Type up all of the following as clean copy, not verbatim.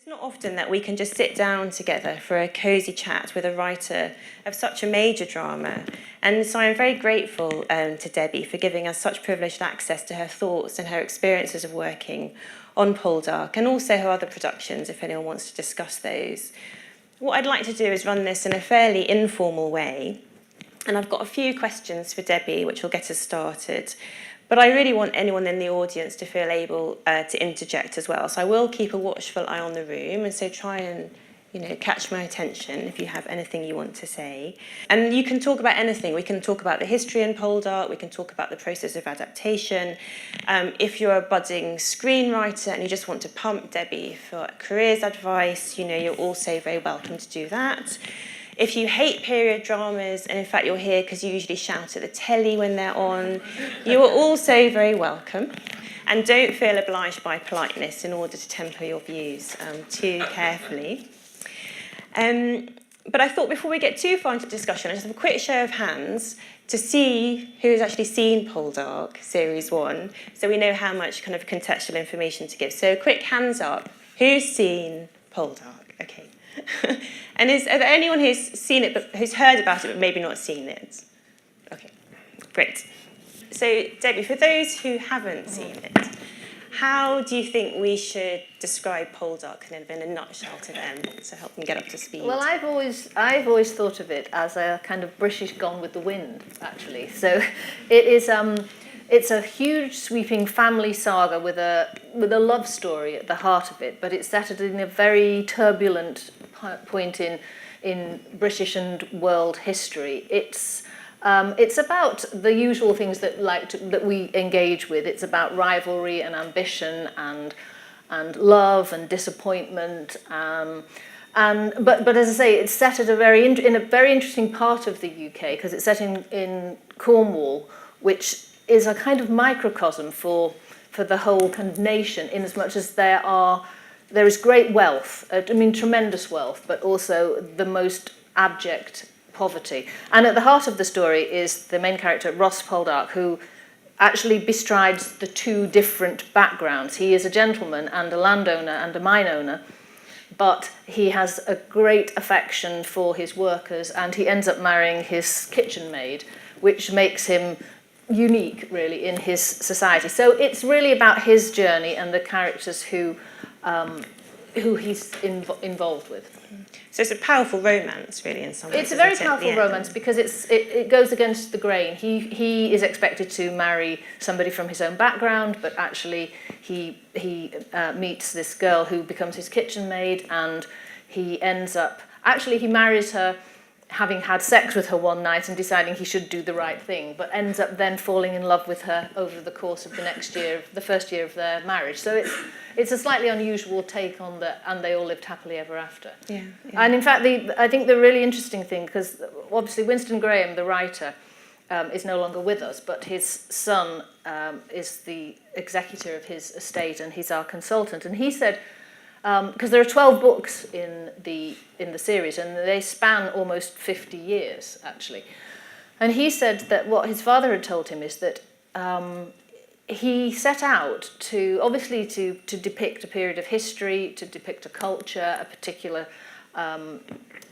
It's not often that we can just sit down together for a cosy chat with a writer of such a major drama. And so I'm very grateful to Debbie for giving us such privileged access to her thoughts and her experiences of working on Poldark, and also her other productions, if anyone wants to discuss those. What I'd like to do is run this in a fairly informal way. And I've got a few questions for Debbie, which will get us started. But I really want anyone in the audience to feel able to interject as well. So I will keep a watchful eye on the room, and so try and catch my attention if you have anything you want to say. And you can talk about anything. We can talk about the history in Poldark, we can talk about the process of adaptation. If you're a budding screenwriter and you just want to pump Debbie for careers advice, you're also very welcome to do that. If you hate period dramas, and in fact you're here because you usually shout at the telly when they're on, you are also very welcome. And don't feel obliged by politeness in order to temper your views too carefully. But I thought before we get too far into discussion, I'll just have a quick show of hands to see who has actually seen Poldark, Series 1, so we know how much kind of contextual information to give. So quick hands up. Who's seen Poldark? Okay. And are there anyone who's seen it, but who's heard about it, but maybe not seen it? Okay, great. So, Debbie, for those who haven't seen it, how do you think we should describe Poldark in a nutshell to them to help them get up to speed? Well, I've always thought of it as a kind of British Gone with the Wind, actually. So, it's a huge, sweeping family saga with a love story at the heart of it, but it's set in a very turbulent point in British and world history. It's about the usual things that we engage with. It's about rivalry and ambition and love and disappointment. But as I say, it's set at in a very interesting part of the UK, because it's set in Cornwall, which is a kind of microcosm for the whole kind of nation, in as much as there is great wealth, tremendous wealth, but also the most abject poverty. And at the heart of the story is the main character, Ross Poldark, who actually bestrides the two different backgrounds. He is a gentleman and a landowner and a mine owner, but he has a great affection for his workers, and he ends up marrying his kitchen maid, which makes him unique, really, in his society. So it's really about his journey and the characters who he's involved with. So it's a powerful romance, really, in some ways. It's a very powerful romance because it goes against the grain. He is expected to marry somebody from his own background, but actually he meets this girl who becomes his kitchen maid, and he marries her having had sex with her one night and deciding he should do the right thing, but ends up then falling in love with her over the course of the first year of their marriage. So it's a slightly unusual take on and they all lived happily ever after. Yeah. And in fact, I think the really interesting thing, because obviously Winston Graham, the writer, is no longer with us, but his son is the executor of his estate, and he's our consultant. And he said, because there are 12 books in the series, and they span almost 50 years, actually. And he said that what his father had told him is that he set out to depict a period of history, to depict a culture, a particular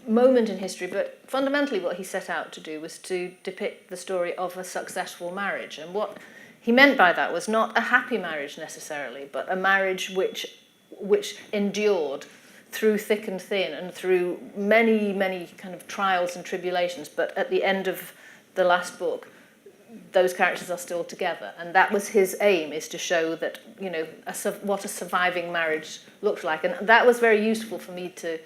moment in history, but fundamentally what he set out to do was to depict the story of a successful marriage. And what he meant by that was not a happy marriage necessarily, but a marriage which endured through thick and thin and through many, many kind of trials and tribulations. But at the end of the last book, those characters are still together. And that was his aim, is to show that, what a surviving marriage looked like. And that was very useful for me to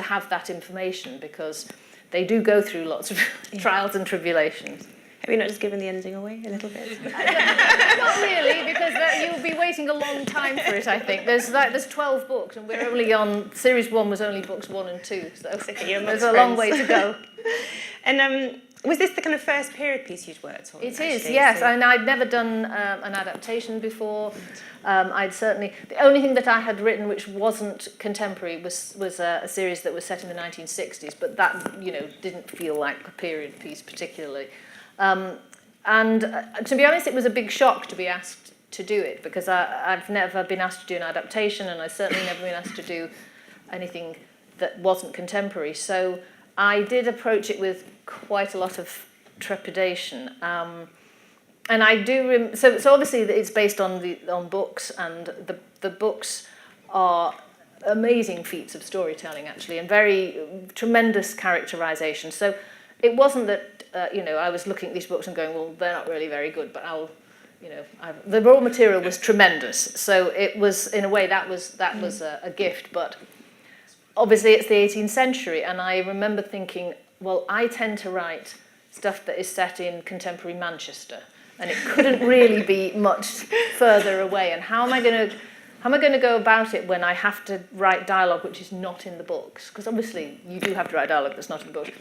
have that information, because they do go through lots of trials and tribulations. Have you not just given the ending away a little bit? Not really, because you'll be waiting a long time for it, I think. There's 12 books, and we're only on... Series 1 was only books 1 and 2, so there's a long way to go. And was this the kind of first period piece you'd worked on? It is, yes. So... And I'd never done an adaptation before. The only thing that I had written which wasn't contemporary was a series that was set in the 1960s, but that, didn't feel like a period piece particularly. And to be honest, it was a big shock to be asked to do it, because I've never been asked to do an adaptation, and I've certainly never been asked to do anything that wasn't contemporary. So I did approach it with quite a lot of trepidation. And I do, so obviously it's based on books, and the books are amazing feats of storytelling, actually, and very tremendous characterization. So it wasn't that, I was looking at these books and going, well, they're not really very good, but the raw material was tremendous. So it was, in a way, that was a gift. But obviously it's the 18th century, and I remember thinking, well, I tend to write stuff that is set in contemporary Manchester, and it couldn't really be much further away. And how am I going to go about it when I have to write dialogue which is not in the books? Because obviously you do have to write dialogue that's not in the book.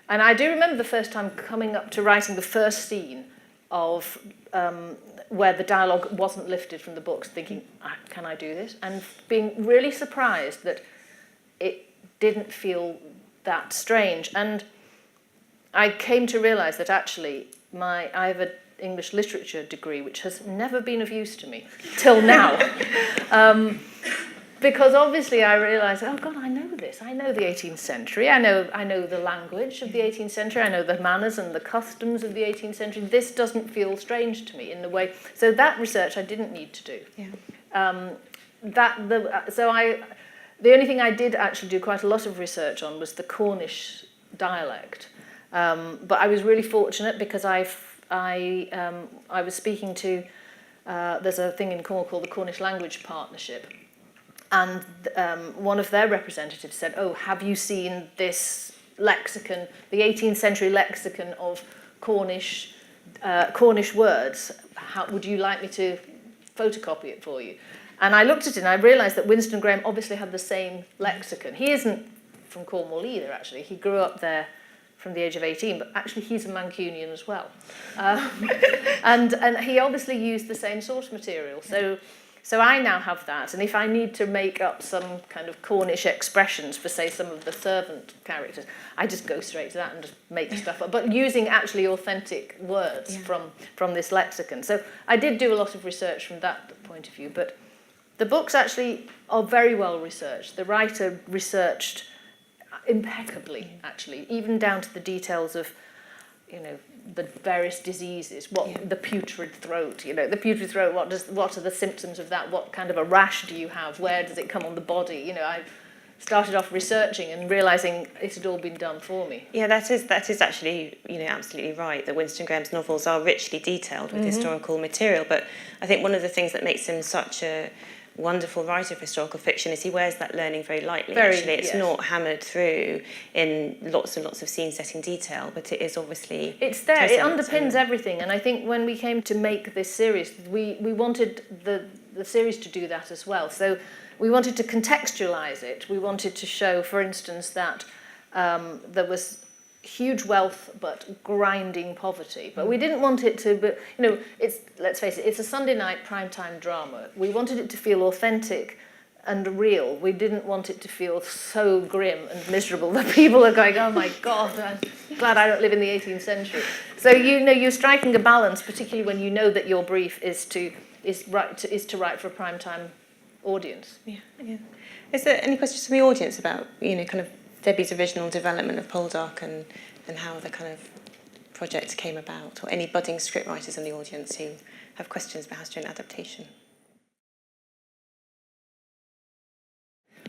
And I do remember the first time coming up to writing the first scene of where the dialogue wasn't lifted from the books, thinking, can I do this? And being really surprised that it didn't feel that strange. And I came to realise that actually I have an English literature degree which has never been of use to me till now. Because obviously I realised, oh God, I know this. I know the 18th century. I know the language of the 18th century. I know the manners and the customs of the 18th century. This doesn't feel strange to me in the way. So that research I didn't need to do. Yeah. The only thing I did actually do quite a lot of research on was the Cornish dialect. But I was really fortunate because I was speaking to, there's a thing in Cornwall called the Cornish Language Partnership, and one of their representatives said, oh, have you seen this lexicon, the 18th century lexicon of Cornish words? Would you like me to photocopy it for you? And I looked at it and I realised that Winston Graham obviously had the same lexicon. He isn't from Cornwall either, actually. He grew up there from the age of 18, but actually he's a Mancunian as well. And he obviously used the same source material. So I now have that, and if I need to make up some kind of Cornish expressions for, say, some of the servant characters, I just go straight to that and just make stuff up, but using actually authentic words from this lexicon. So I did do a lot of research from that point of view, but the books actually are very well researched. The writer researched impeccably, actually, even down to the details of, the various diseases, the putrid throat, the putrid throat, what are the symptoms of that, what kind of a rash do you have, where does it come on the body, I started off researching and realising it had all been done for me. Yeah, that is actually, absolutely right, that Winston Graham's novels are richly detailed with historical material, but I think one of the things that makes him such a wonderful writer of historical fiction is he wears that learning very lightly. It's not hammered through in lots and lots of scene setting detail, but it is obviously it's there. It underpins everything, and I think when we came to make this series, we wanted the series to do that as well. So we wanted to contextualize it. We wanted to show, for instance, that there was huge wealth but grinding poverty, but we didn't want it to be, let's face it, it's a Sunday night primetime drama. We wanted it to feel authentic and real. We didn't want it to feel so grim and miserable that people are going, oh my God, I'm glad I don't live in the 18th century. So you're striking a balance, particularly when you know that your brief is to write for a primetime audience. Yeah. Is there any questions from the audience about kind of Debbie's original development of Poldark and how the kind of project came about, or any budding scriptwriters in the audience who have questions about how to do an adaptation?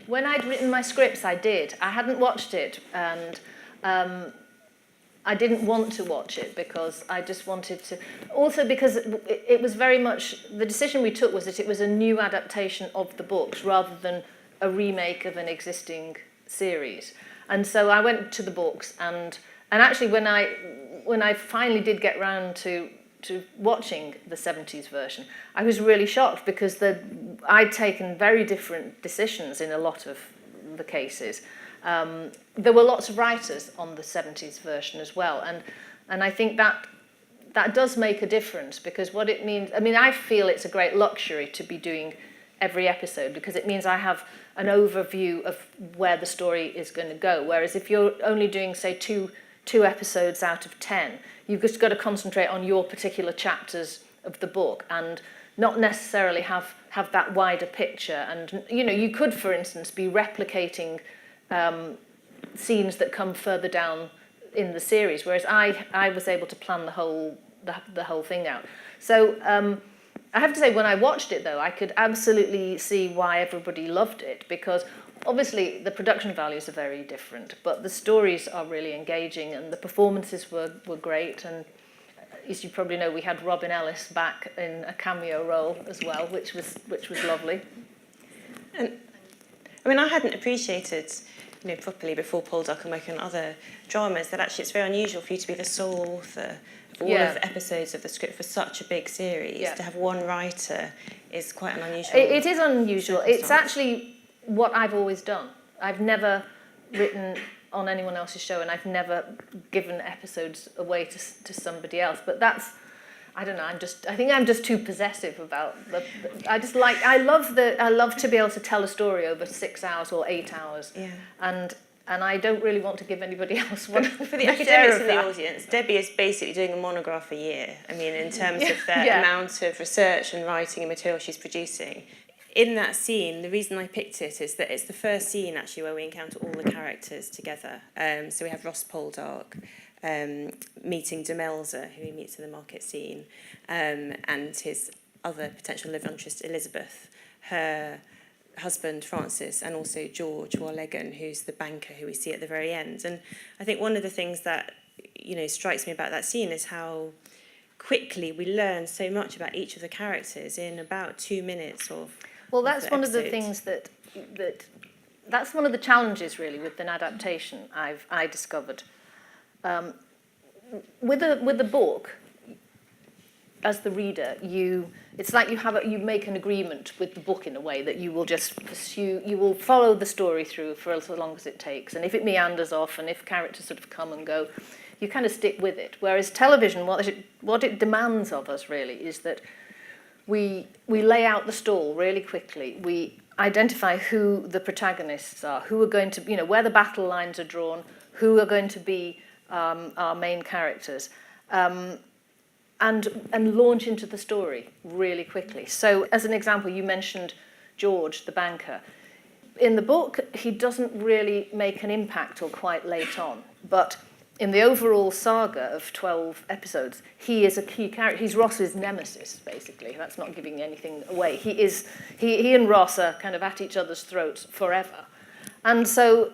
When I'd written my scripts, I did. I hadn't watched it, and I didn't want to watch it because I just wanted to... Also because it was very much... The decision we took was that it was a new adaptation of the books rather than a remake of an existing series. And so I went to the books, and actually when I finally did get round to watching the 70s version, I was really shocked because I'd taken very different decisions in a lot of the cases. There were lots of writers on the 70s version as well, and I think that does make a difference, because what it means... I feel it's a great luxury to be doing every episode, because it means I have an overview of where the story is going to go. Whereas if you're only doing, say, two episodes out of 10, you've just got to concentrate on your particular chapters of the book and not necessarily have that wider picture. And, you know, you could, for instance, be replicating scenes that come further down in the series, whereas I was able to plan the whole thing out. So I have to say, when I watched it, though, I could absolutely see why everybody loved it, because obviously the production values are very different, but the stories are really engaging and the performances were great. And as you probably know, we had Robin Ellis back in a cameo role as well, which was lovely. And I mean, I hadn't appreciated, you know, properly before Poldark and working on other dramas that actually it's very unusual for you to be the sole author of all of the episodes of the script for such a big series. To have one writer is quite an unusual. It is unusual. It's actually what I've always done. I've never written on anyone else's show, and I've never given episodes away to somebody else. But that's, I don't know. I think I'm just too possessive about I love to be able to tell a story over 6 hours or 8 hours. Yeah. And I don't really want to give anybody else one. For the academics of the audience, Debbie is basically doing a monograph a year. I mean, in terms of the amount of research and writing and material she's producing. In that scene, the reason I picked it is that it's the first scene actually where we encounter all the characters together. So we have Ross Poldark meeting Demelza, who he meets in the market scene, and his other potential love interest, Elizabeth, her husband Francis, and also George Warlegan, who's the banker who we see at the very end. And I think one of the things that, you know, strikes me about that scene is how quickly we learn so much about each of the characters in about 2 minutes of. Well, that's one of the things that's one of the challenges really with an adaptation I discovered. With a book, as the reader, it's like you make an agreement with the book in a way that you will just pursue, you will follow the story through for as long as it takes. And if it meanders off and if characters sort of come and go, you kind of stick with it. Whereas television, what it demands of us really is that we lay out the stall really quickly. We identify who the protagonists are, who are going to, you know, where the battle lines are drawn, who are going to be our main characters, and launch into the story really quickly. So, as an example, you mentioned George, the banker. In the book, he doesn't really make an impact till quite late on, but in the overall saga of 12 episodes, he is a key character. He's Ross's nemesis, basically. That's not giving anything away. He and Ross are kind of at each other's throats forever. And so,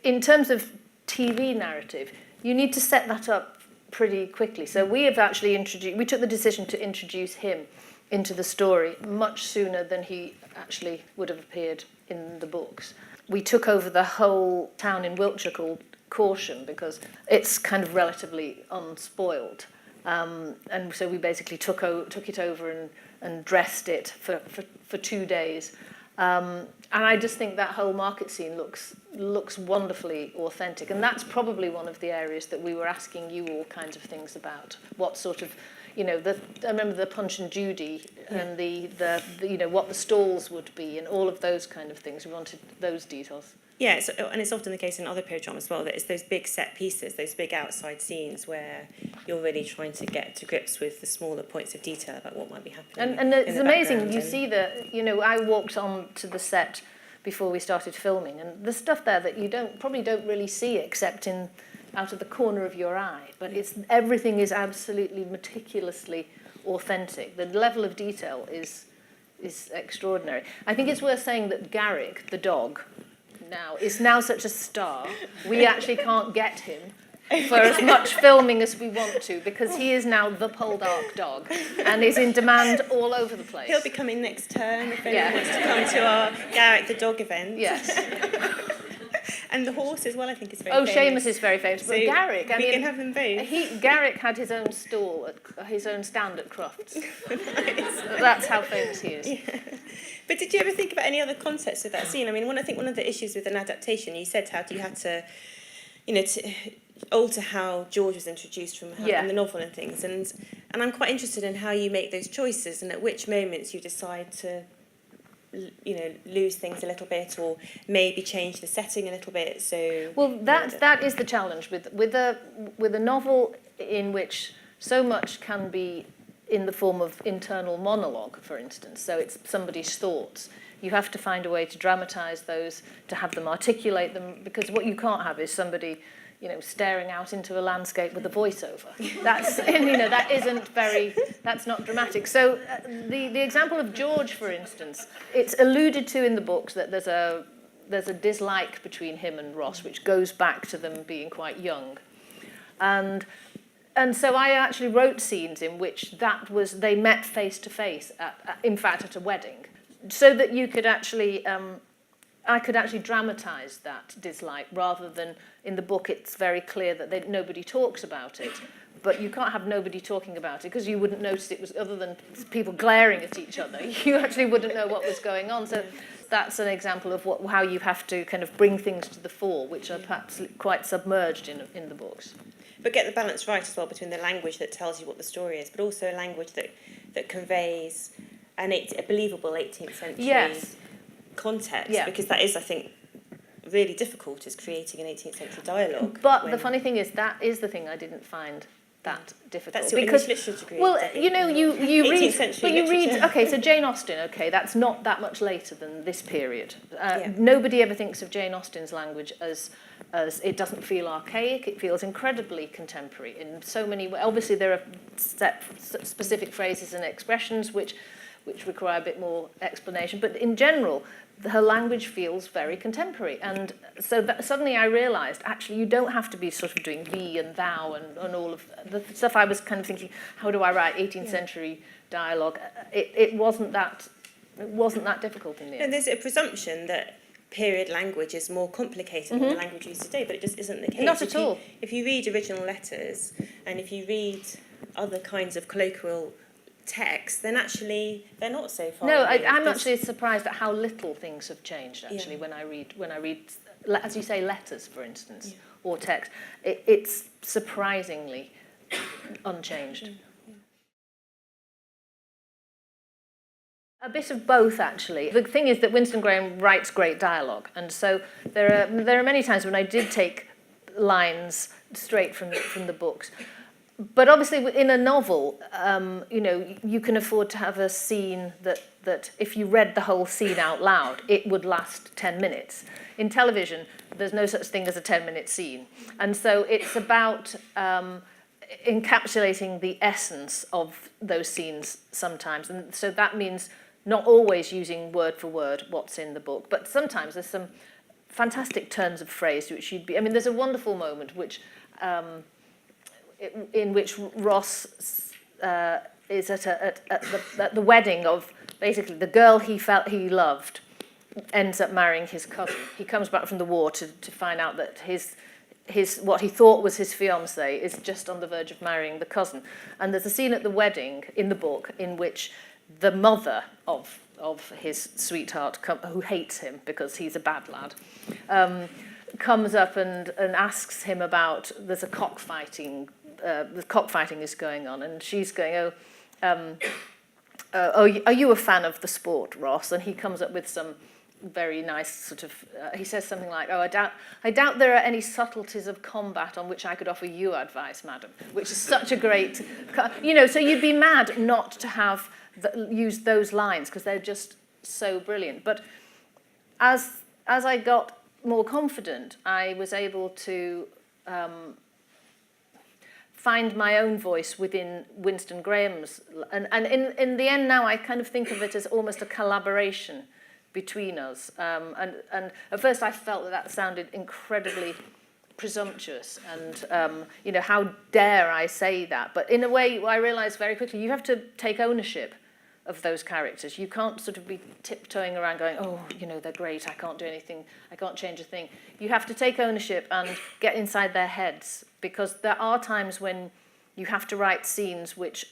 in terms of TV narrative, you need to set that up pretty quickly. So we took the decision to introduce him into the story much sooner than he actually would have appeared in the books. We took over the whole town in Wiltshire called Caution because it's kind of relatively unspoiled, and so we basically took it over and dressed it for 2 days, and I just think that whole market scene looks wonderfully authentic, and that's probably one of the areas that we were asking you all kinds of things about. What sort of, you know, I remember the Punch and Judy and the you know, what the stalls would be and all of those kind of things. We wanted those details. Yeah, and it's often the case in other period drama as well that it's those big set pieces, those big outside scenes where you're really trying to get to grips with the smaller points of detail about what might be happening. And it's amazing. You see you know, I walked on to the set before we started filming, and the stuff there that you probably don't really see except out of the corner of your eye. But everything is absolutely meticulously authentic. The level of detail is extraordinary. I think it's worth saying that Garrick, the dog, is now such a star, we actually can't get him for as much filming as we want to, because he is now the Poldark dog and is in demand all over the place. He'll be coming next term if anyone wants to come to our Garrick the dog event. Yes. And the horse as well, I think, is very famous. Seamus is very famous. So but Garrick, we can have them both. Garrick had his own stall, his own stand at Crufts. That's how famous he is. Yeah. But did you ever think about any other concepts of that scene? I mean, I think one of the issues with an adaptation, you said how you had to, you know, to alter how George was introduced from in the novel and things. And I'm quite interested in how you make those choices and at which moments you decide to, you know, lose things a little bit or maybe change the setting a little bit. So that is the challenge with a novel in which so much can be in the form of internal monologue, for instance. So it's somebody's thoughts. You have to find a way to dramatise those, to have them articulate them, because what you can't have is somebody, staring out into a landscape with a voiceover. That's, that's not dramatic. So the example of George, for instance, it's alluded to in the books that there's a dislike between him and Ross, which goes back to them being quite young. And so I actually wrote scenes in which they met face to face, in fact, at a wedding, so that you could actually, I could actually dramatise that dislike, rather than in the book it's very clear that nobody talks about it. But you can't have nobody talking about it, because you wouldn't notice it was, other than people glaring at each other, you actually wouldn't know what was going on. So that's an example of how you have to kind of bring things to the fore, which are perhaps quite submerged in the books. But get the balance right as well between the language that tells you what the story is, but also a language that conveys a believable 18th century context, because that is, I think, really difficult, is creating an 18th century dialogue. But the funny thing is, that is the thing I didn't find that difficult. That's your English literature degree. Well, you read, 18th century but you read, literature. okay, so Jane Austen, that's not that much later than this period. Nobody ever thinks of Jane Austen's language as it doesn't feel archaic, it feels incredibly contemporary in so many ways. Obviously there are specific phrases and expressions which require a bit more explanation, but in general, her language feels very contemporary. And so suddenly I realised, actually, you don't have to be sort of doing thee and thou and all of the stuff I was kind of thinking, how do I write 18th century dialogue? It wasn't that difficult in the end. And there's a presumption that period language is more complicated than the language used today, but it just isn't the case. Not at all. If you read original letters, and if you read other kinds of colloquial texts, then actually they're not so far. No, I'm actually surprised at how little things have changed, actually, when I read, as you say, letters, for instance, or text. It's surprisingly unchanged. A bit of both, actually. The thing is that Winston Graham writes great dialogue, and so there are many times when I did take lines straight from the books. But obviously, in a novel, you can afford to have a scene that if you read the whole scene out loud, it would last 10 minutes. In television, there's no such thing as a 10-minute scene. And so it's about encapsulating the essence of those scenes sometimes. And so that means not always using word for word what's in the book, but sometimes there's some fantastic turns of phrase which there's a wonderful moment in which Ross is at the wedding of basically the girl he felt he loved ends up marrying his cousin. He comes back from the war to find out that his what he thought was his fiancée is just on the verge of marrying the cousin. And there's a scene at the wedding in the book in which the mother of his sweetheart, who hates him because he's a bad lad, comes up and asks him about, there's a cockfighting, the cockfighting is going on, and she's going, are you a fan of the sport, Ross? And he comes up with some very nice sort of, he says something like, I doubt there are any subtleties of combat on which I could offer you advice, madam, which is such a great, so you'd be mad not to have used those lines because they're just so brilliant. But as I got more confident, I was able to find my own voice within Winston Graham's, and in the end now I kind of think of it as almost a collaboration between us. And at first I felt that sounded incredibly presumptuous and, how dare I say that? But in a way, I realised very quickly, you have to take ownership of those characters. You can't sort of be tiptoeing around going, they're great, I can't do anything, I can't change a thing. You have to take ownership and get inside their heads, because there are times when you have to write scenes which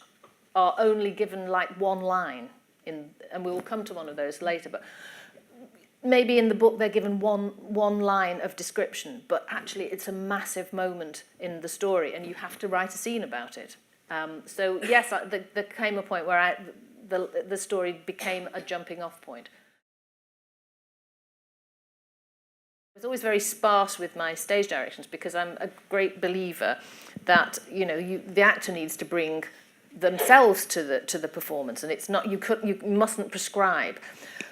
are only given like one line, and we will come to one of those later, but maybe in the book they're given one line of description, but actually it's a massive moment in the story and you have to write a scene about it. So yes, there came a point where the story became a jumping off point. I was always very sparse with my stage directions because I'm a great believer that the actor needs to bring themselves to the performance, and it's not you mustn't prescribe.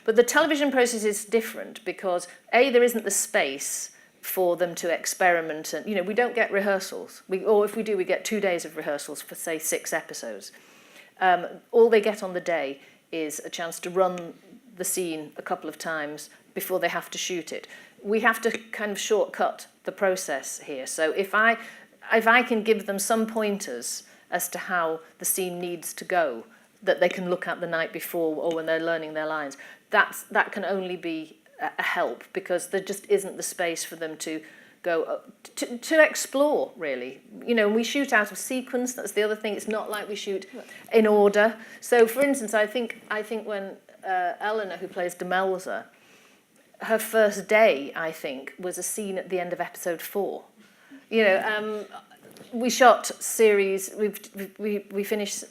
But the television process is different because there isn't the space for them to experiment, and we don't get rehearsals. Or if we do, we get 2 days of rehearsals for say 6 episodes. All they get on the day is a chance to run the scene a couple of times before they have to shoot it. We have to kind of shortcut the process here. So if I can give them some pointers as to how the scene needs to go, that they can look at the night before or when they're learning their lines, that can only be a help, because there just isn't the space for them to go to explore, really. We shoot out of sequence. That's the other thing. It's not like we shoot in order. So, for instance, I think when Eleanor, who plays Demelza, her first day, I think, was a scene at the end of episode 4. We shot series. We finished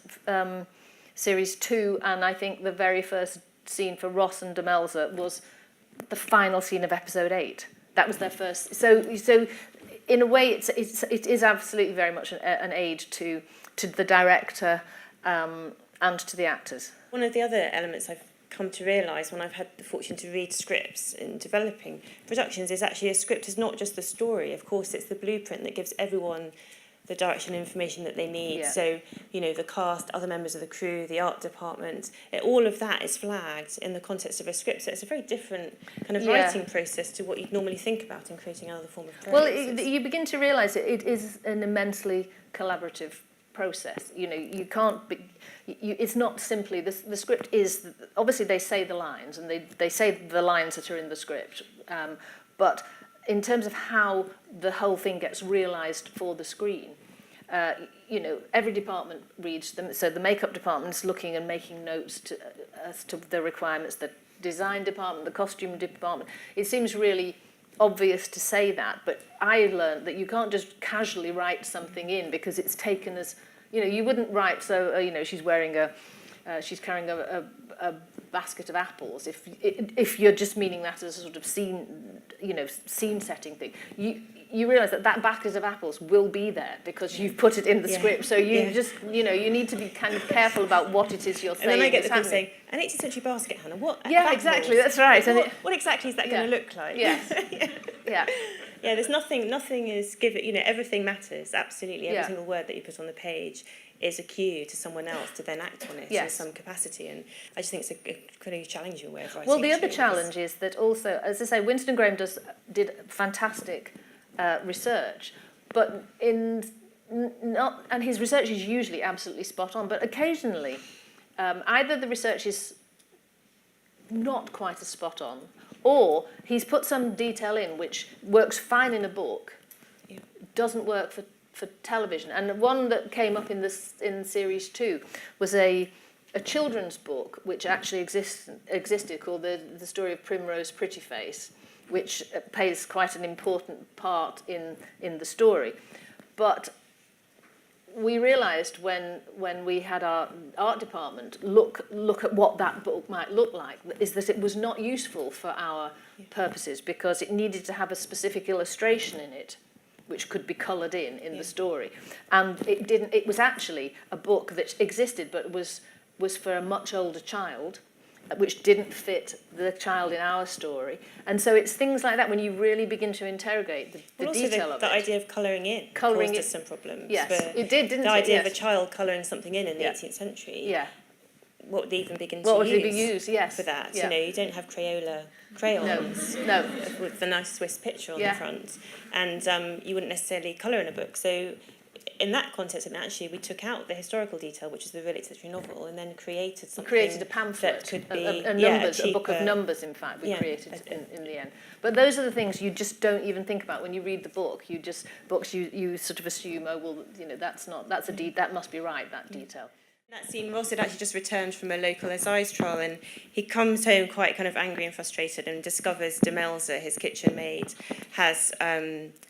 series 2, and I think the very first scene for Ross and Demelza was the final scene of episode 8. That was their first. So in a way, it is absolutely very much an aid to the director and to the actors. One of the other elements I've come to realise when I've had the fortune to read scripts in developing productions is actually a script is not just the story. Of course, it's the blueprint that gives everyone the direction and information that they need. Yeah. So, the cast, other members of the crew, the art department, all of that is flagged in the context of a script. So it's a very different kind of writing process to what you'd normally think about in creating another form of prose. Well, you begin to realise it is an immensely collaborative process. You can't be... it's not simply... The script is... Obviously, they say the lines, and they say the lines that are in the script. But in terms of how the whole thing gets realised for the screen, every department reads them. So the makeup department's looking and making notes as to the requirements. The design department, the costume department. It seems really obvious to say that, but I learned that you can't just casually write something in because it's taken as, you wouldn't write, she's wearing she's carrying a basket of apples. If you're just meaning that as a sort of scene setting thing, you realise that basket of apples will be there because you've put it in the script. So you just, you need to be kind of careful about what it is you're saying. And then I get the people saying, an 18th century basket, Hannah, what? Yeah, exactly, that's right. What exactly is that going to look like? Yes. Yeah, there's nothing is given, everything matters, absolutely. Every single word that you put on the page is a cue to someone else to then act on it in some capacity. And I just think it's a pretty challenging way of writing. Well, the other challenge is that also, as I say, Winston Graham did fantastic research, but and his research is usually absolutely spot on, but occasionally either the research is not quite as spot on, or he's put some detail in which works fine in a book, doesn't work for television. And one that came up in series 2 was a children's book which actually existed called the Story of Primrose Prettyface, which plays quite an important part in the story. But we realised when we had our art department look at what that book might look like, is that it was not useful for our purposes because it needed to have a specific illustration in it which could be coloured in the story. And it didn't. It was actually a book that existed but was for a much older child, which didn't fit the child in our story. And so it's things like that when you really begin to interrogate the detail of it. The idea of colouring in caused us some problems. Yes, it did, didn't it? The idea of a child colouring something in the 18th century. Yeah. What would they even begin to use? What would they be used, yes. For that? Yeah. You don't have Crayola crayons. No. With the nice Swiss picture on the front. And you wouldn't necessarily colour in a book. So in that context, and actually we took out the historical detail, which is the real literary novel, and then created something. We created a pamphlet, that could be a book of numbers. In fact, we created in the end. But those are the things you just don't even think about when you read the book. You sort of assume, that must be right, that detail. In that scene, Ross had actually just returned from a local assize trial, and he comes home quite kind of angry and frustrated and discovers Demelza, his kitchen maid, has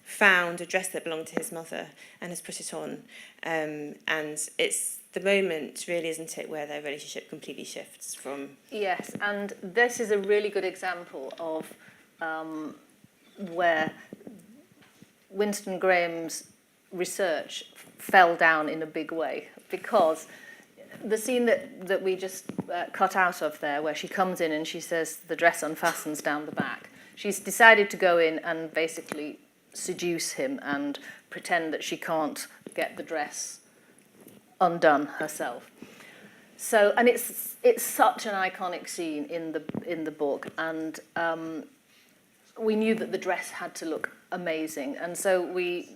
found a dress that belonged to his mother and has put it on. And it's the moment, really, isn't it, where their relationship completely shifts from... Yes, and this is a really good example of where Winston Graham's research fell down in a big way, because the scene that we just cut out of there, where she comes in and she says the dress unfastens down the back, she's decided to go in and basically seduce him and pretend that she can't get the dress undone herself. So, and it's such an iconic scene in the book, and we knew that the dress had to look amazing, and so we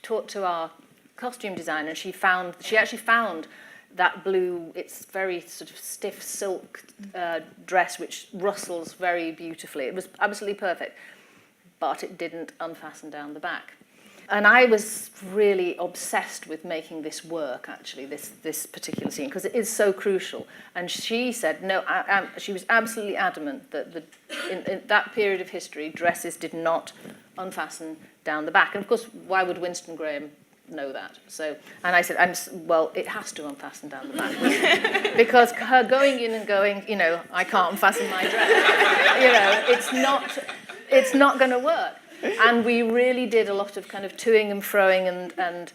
talked to our costume designer, and she actually found that blue, it's very sort of stiff silk dress which rustles very beautifully. It was absolutely perfect, but it didn't unfasten down the back. And I was really obsessed with making this work, actually, this particular scene, because it is so crucial. And she said, no, she was absolutely adamant that in that period of history, dresses did not unfasten down the back. And of course, why would Winston Graham know that? So, and I said, well, it has to unfasten down the back. Because her going in and going, I can't unfasten my dress, it's not going to work. And we really did a lot of kind of toing and froing and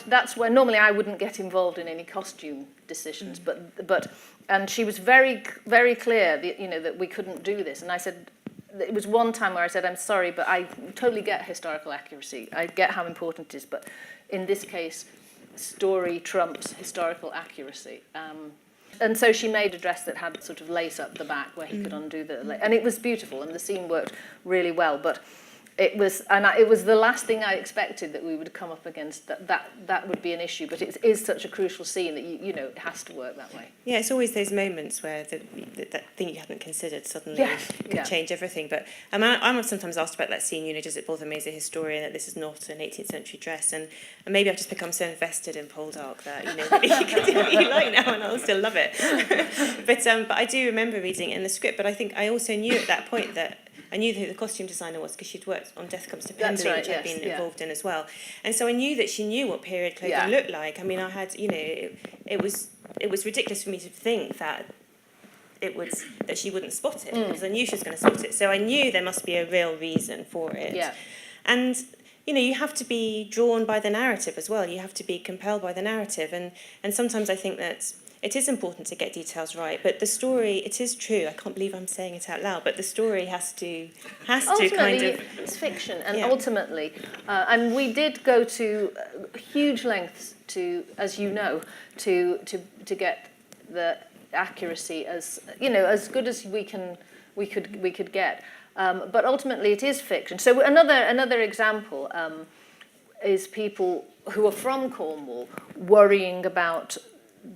that's where normally I wouldn't get involved in any costume decisions, but she was very, very clear that we couldn't do this. And I said, it was one time where I said, I'm sorry, but I totally get historical accuracy. I get how important it is, but in this case, story trumps historical accuracy. And so she made a dress that had sort of lace up the back where he could undo the lace. And it was beautiful, and the scene worked really well. But it was the last thing I expected that we would come up against, that would be an issue. But it is such a crucial scene that, it has to work that way. Yeah, it's always those moments where that thing you hadn't considered suddenly could change everything. But I'm sometimes asked about that scene, does it bother me as a historian that this is not an 18th century dress? And maybe I've just become so invested in Poldark that, you can do what you like now and I'll still love it. But I do remember reading it in the script, but I think I also knew at that point that I knew who the costume designer was because she'd worked on Death Comes to Pemberley, which I'd been involved in as well. And so I knew that she knew what period clothing looked like. I mean, I had, it was ridiculous for me to think that that she wouldn't spot it because I knew she was going to spot it. So I knew there must be a real reason for it. Yeah. And you have to be drawn by the narrative as well. You have to be compelled by the narrative, and sometimes I think that it is important to get details right, but the story, it is true. I can't believe I'm saying it out loud, but the story has to kind of... it's fiction, and ultimately, and we did go to huge lengths to, as you know, to get the accuracy as good as we could get. But ultimately, it is fiction. So another example is people who are from Cornwall worrying about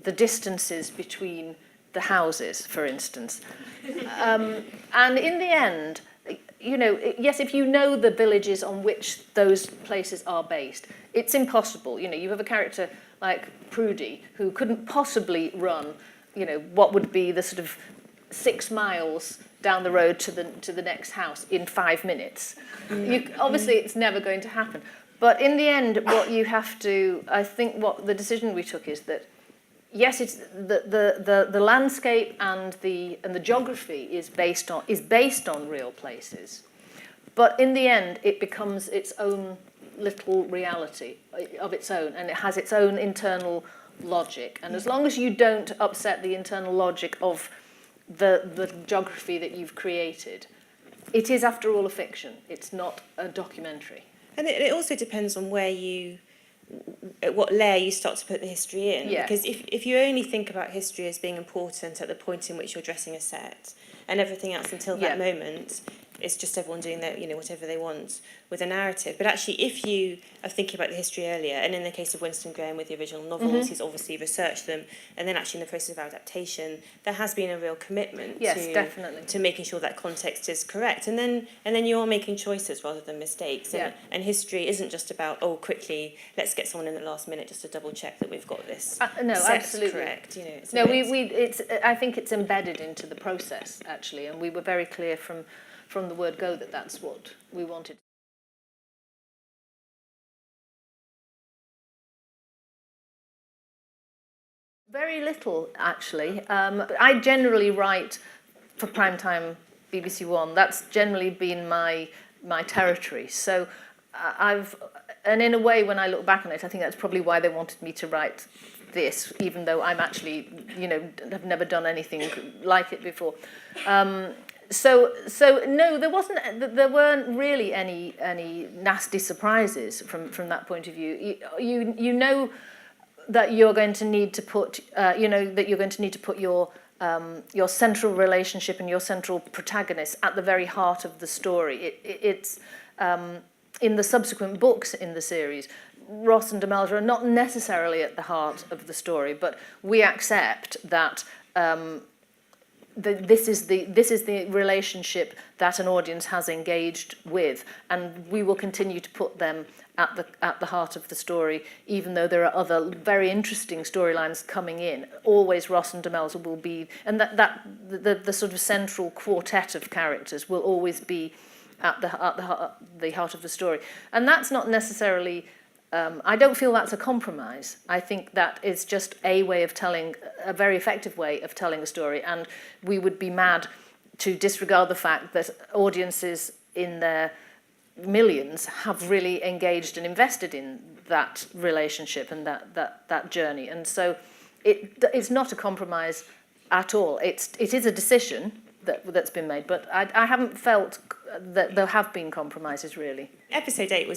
the distances between the houses, for instance. And in the end, yes, if you know the villages on which those places are based, it's impossible. You have a character like Prudy who couldn't possibly run, what would be the sort of 6 miles down the road to the next house in 5 minutes. Obviously, it's never going to happen. But in the end, what you have to, I think what the decision we took is that yes, it's the landscape and the geography is based on real places, but in the end it becomes its own little reality of its own, and it has its own internal logic. And as long as you don't upset the internal logic of the geography that you've created, it is after all a fiction. It's not a documentary. And it also depends on what layer you start to put the history in. Yeah. Because if you only think about history as being important at the point in which you're dressing a set, and everything else until that moment it's just everyone doing their, whatever they want with a narrative. But actually, if you are thinking about the history earlier, and in the case of Winston Graham with the original novels, he's obviously researched them, and then actually in the process of adaptation, there has been a real commitment to making sure that context is correct. And then you are making choices rather than mistakes. And history isn't just about, quickly, let's get someone in the last minute just to double check that we've got this absolutely correct. I think it's embedded into the process, actually, and we were very clear from the word go that that's what we wanted. Very little, actually. I generally write for primetime BBC One. That's generally been my territory. So and in a way, when I look back on it, I think that's probably why they wanted me to write this, even though I'm actually, have never done anything like it before. So no, there weren't really any nasty surprises from that point of view. You know that you're going to need to put, your central relationship and your central protagonist at the very heart of the story. It's in the subsequent books in the series, Ross and Demelza are not necessarily at the heart of the story, but we accept that this is the relationship that an audience has engaged with, and we will continue to put them at the heart of the story, even though there are other very interesting storylines coming in. Always Ross and Demelza will be, and the sort of central quartet of characters will always be at the heart of the story, and that's not necessarily. I don't feel that's a compromise. I think that is just a way of telling, a very effective way of telling a story, and we would be mad to disregard the fact that audiences in their millions have really engaged and invested in that relationship and that journey. And so it's not a compromise at all. It is a decision that's been made, but I haven't felt that there have been compromises, really. Episode 8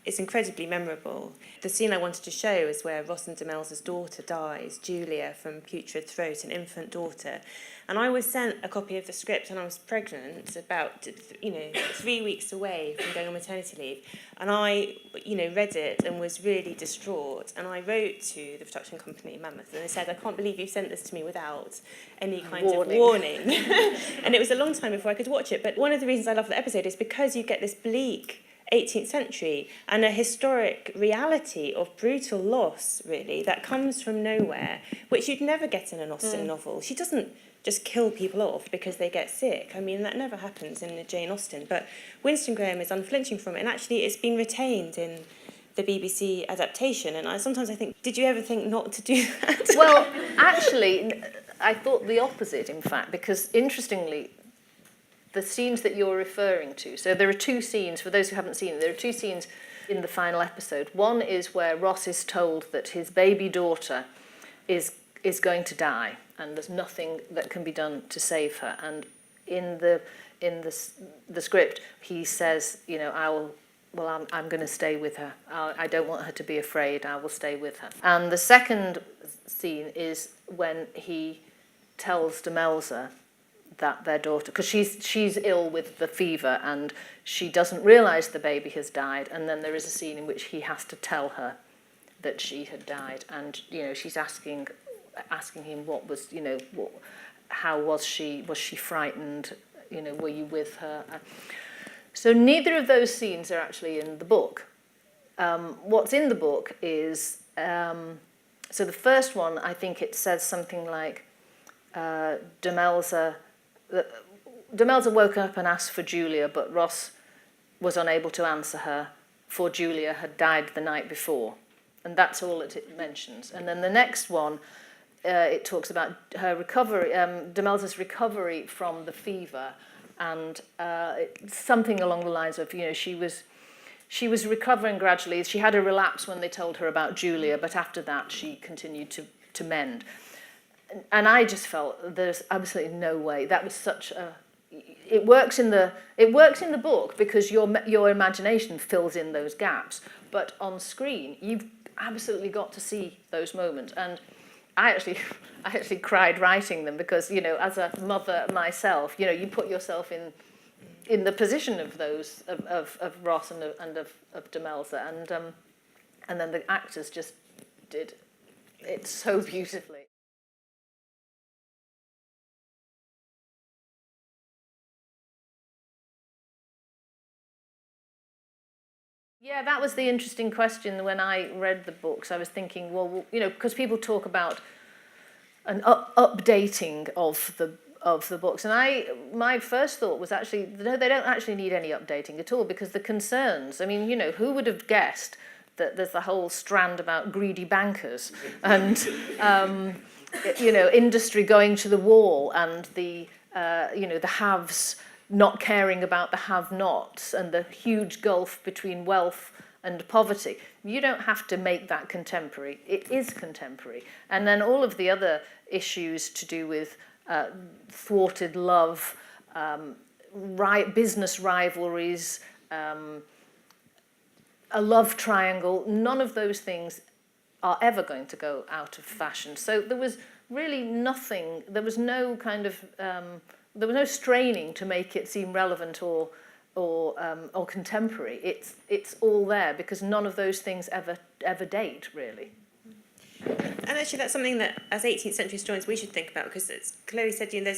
it's incredibly memorable. The scene I wanted to show is where Ross and Demelza's daughter dies, Julia, from putrid throat, an infant daughter. And I was sent a copy of the script, and I was pregnant, about 3 weeks away from going on maternity leave. And I, read it and was really distraught. And I wrote to the production company, Mammoth, and they said, "I can't believe you sent this to me without any kind of warning." And it was a long time before I could watch it. But one of the reasons I love the episode is because you get this bleak 18th century and a historic reality of brutal loss, really, that comes from nowhere, which you'd never get in an Austen novel. She doesn't just kill people off because they get sick. I mean, that never happens in Jane Austen. But Winston Graham is unflinching from it, and actually it's been retained in the BBC adaptation. And sometimes I think, did you ever think not to do that? Well, actually, I thought the opposite, in fact, because interestingly, the scenes that you're referring to, so there are two scenes, for those who haven't seen it, there are two scenes in the final episode. One is where Ross is told that his baby daughter is going to die, and there's nothing that can be done to save her. And in the script, he says, I'm going to stay with her. I don't want her to be afraid. I will stay with her. And the second scene is when he tells Demelza that their daughter, because she's ill with the fever and she doesn't realise the baby has died, and then there is a scene in which he has to tell her that she had died, and she's asking him how was she frightened, were you with her? So neither of those scenes are actually in the book. What's in the book is so the first one, I think it says something like Demelza woke up and asked for Julia, but Ross was unable to answer her, for Julia had died the night before. And that's all that it mentions. And then the next one, it talks about her recovery, Demelza's recovery from the fever, and something along the lines of, she was recovering gradually. She had a relapse when they told her about Julia, but after that she continued to mend. And I just felt there's absolutely no way. That was such a. It works in the book because your imagination fills in those gaps. But on screen, you've absolutely got to see those moments. And I actually cried writing them because as a mother myself, you put yourself in the position of those of Ross and of Demelza, and then the actors just did it so beautifully. Yeah, that was the interesting question when I read the books. I was thinking, well, because people talk about an updating of the books, and my first thought was actually, no, they don't actually need any updating at all, because the concerns, I mean, who would have guessed that there's the whole strand about greedy bankers and, industry going to the wall, and the haves not caring about the have-nots, and the huge gulf between wealth and poverty. You don't have to make that contemporary. It is contemporary. And then all of the other issues to do with thwarted love, business rivalries, a love triangle, none of those things are ever going to go out of fashion. So there was really nothing, there was no kind of, there was no straining to make it seem relevant or contemporary. It's all there because none of those things ever date, really. And actually that's something that as 18th century historians we should think about, because as Chloe said, you know,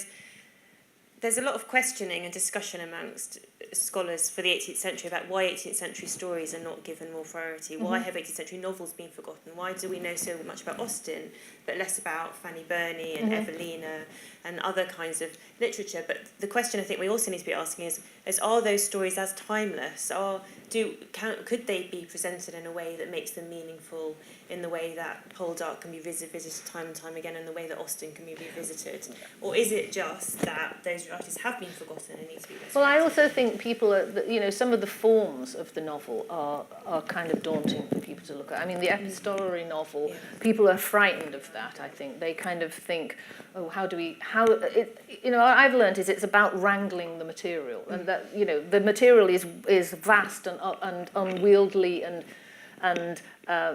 there's a lot of questioning and discussion amongst scholars for the 18th century about why 18th century stories are not given more priority. Why have 18th century novels been forgotten? Why do we know so much about Austen but less about Fanny Burney and Evelina and other kinds of literature? But the question I think we also need to be asking is are those stories as timeless? Could they be presented in a way that makes them meaningful, in the way that Poldark can be visited time and time again, in the way that Austen can be revisited? Or is it just that those writers have been forgotten and need to be resurrected? Well, I also think people are, you know, some of the forms of the novel are kind of daunting for people to look at. I mean, the epistolary novel, people are frightened of that, I think. They kind of think, oh, you know, what I've learned is it's about wrangling the material, and that, you know, the material is vast and unwieldy and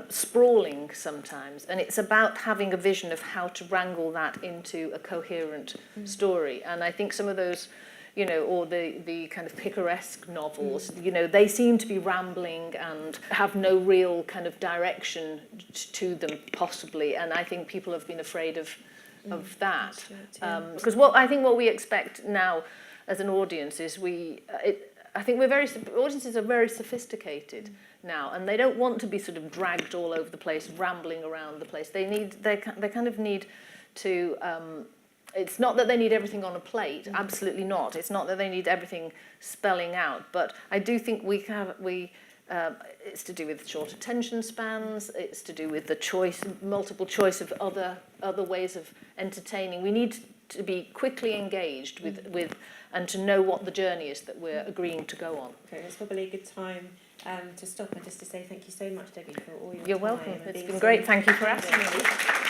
sprawling sometimes, and it's about having a vision of how to wrangle that into a coherent story. And I think some of those, you know, or the kind of picaresque novels, you know, they seem to be rambling and have no real kind of direction to them, possibly. And I think people have been afraid of that. Because what we expect now as an audience is I think audiences are very sophisticated now, and they don't want to be sort of dragged all over the place, rambling around the place. They kind of need to. It's not that they need everything on a plate. Absolutely not. It's not that they need everything spelling out. But I do think it's to do with short attention spans. It's to do with the multiple choice of other ways of entertaining. We need to be quickly engaged with and to know what the journey is that we're agreeing to go on. Okay, it's probably a good time to stop and just to say thank you so much, Debbie, for all your time. You're welcome. It's been great. Thank you for asking me.